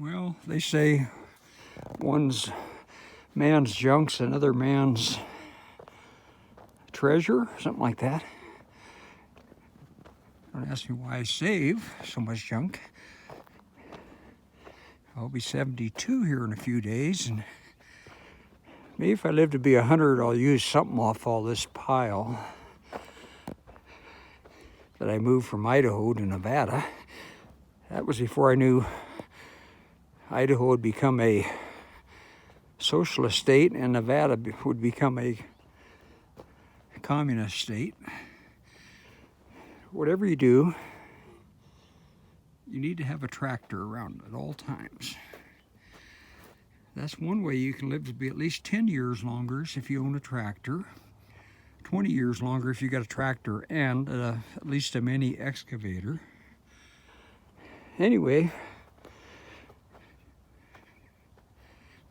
Well, they say man's junk's another man's treasure, something like that. Don't ask me why I save so much junk. I'll be 72 here in a few days, and maybe if I live to be 100, I'll use something off all this pile that I moved from Idaho to Nevada. That was before I knew Idaho would become a socialist state and Nevada would become a communist state. Whatever you do, you need to have a tractor around at all times. That's one way you can live to be at least 10 years longer if you own a tractor, 20 years longer if you got a tractor and at least a mini excavator. Anyway,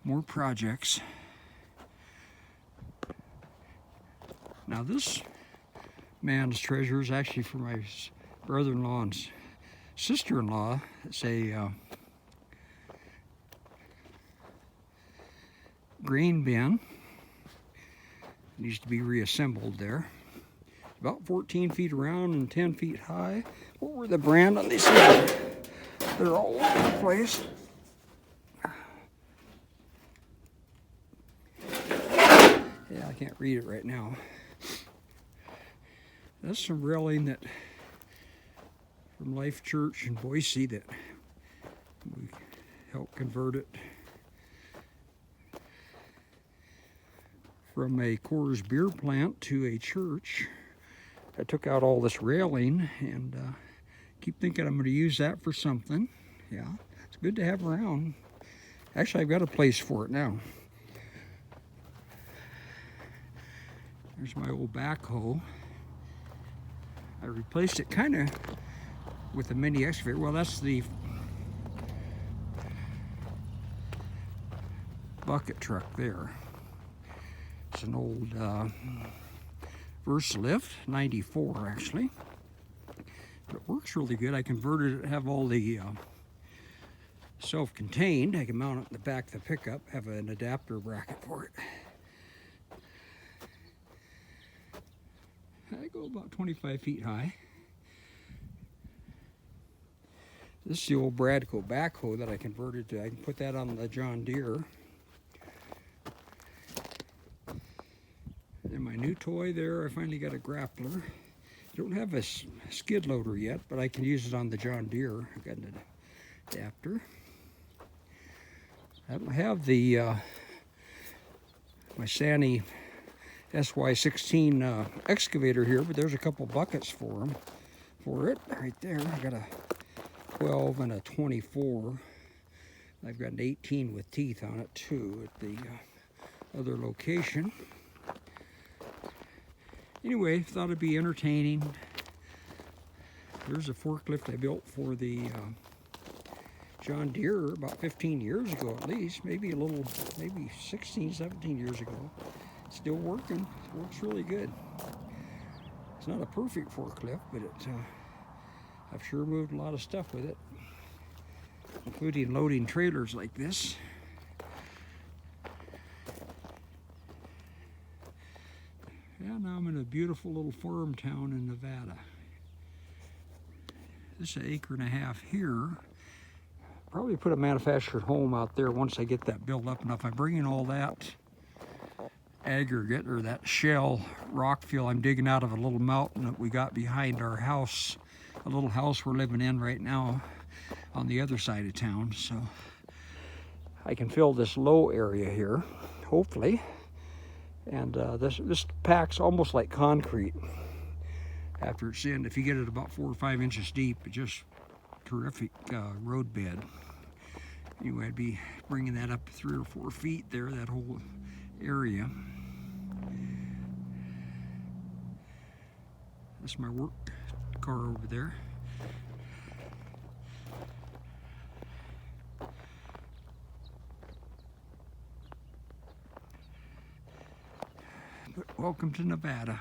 more projects. Now this man's treasure is actually for my brother-in-law and sister-in-law. It's a grain bin. It needs to be reassembled there. About 14 feet around and 10 feet high. What were the brand on these things? They're all over the place. Yeah, I can't read it right now. That's some railing that from Life Church in Boise that we helped convert it from a Coors beer plant to a church. I took out all this railing and keep thinking I'm going to use that for something. Yeah, it's good to have around. Actually, I've got a place for it now. There's my old backhoe. I replaced it kind of with a mini excavator. Well, that's the bucket truck there. It's an old Versalift, 94 actually. But it works really good. I converted it, have all the self-contained. I can mount it in the back of the pickup, have an adapter bracket for it. I go about 25 feet high. This is the old Bradco backhoe that I converted to. I can put that on the John Deere. And my new toy there, I finally got a grappler. I don't have a skid loader yet, but I can use it on the John Deere. I got an adapter. I don't have the my Sani SY16 excavator here, but there's a couple buckets for it right there. I got a 12 and a 24. I've got an 18 with teeth on it too at the other location. Anyway, thought it'd be entertaining. There's a forklift I built for the John Deere about 15 years ago at least, maybe 16, 17 years ago. Still working, it works really good. It's not a perfect forklift, but I've sure moved a lot of stuff with it, including loading trailers like this. Yeah, now I'm in a beautiful little farm town in Nevada. This is an acre and a half here. Probably put a manufactured home out there once I get that built up enough. I'm bringing all that aggregate or that shell rock fill I'm digging out of a little mountain that we got behind our house, a little house we're living in right now on the other side of town. So I can fill this low area here, hopefully. And this packs almost like concrete after it's in. If you get it about 4 or 5 inches deep, it's just terrific road bed. Anyway, I'd be bringing that up 3 or 4 feet there, that whole area. That's my work car over there. But welcome to Nevada.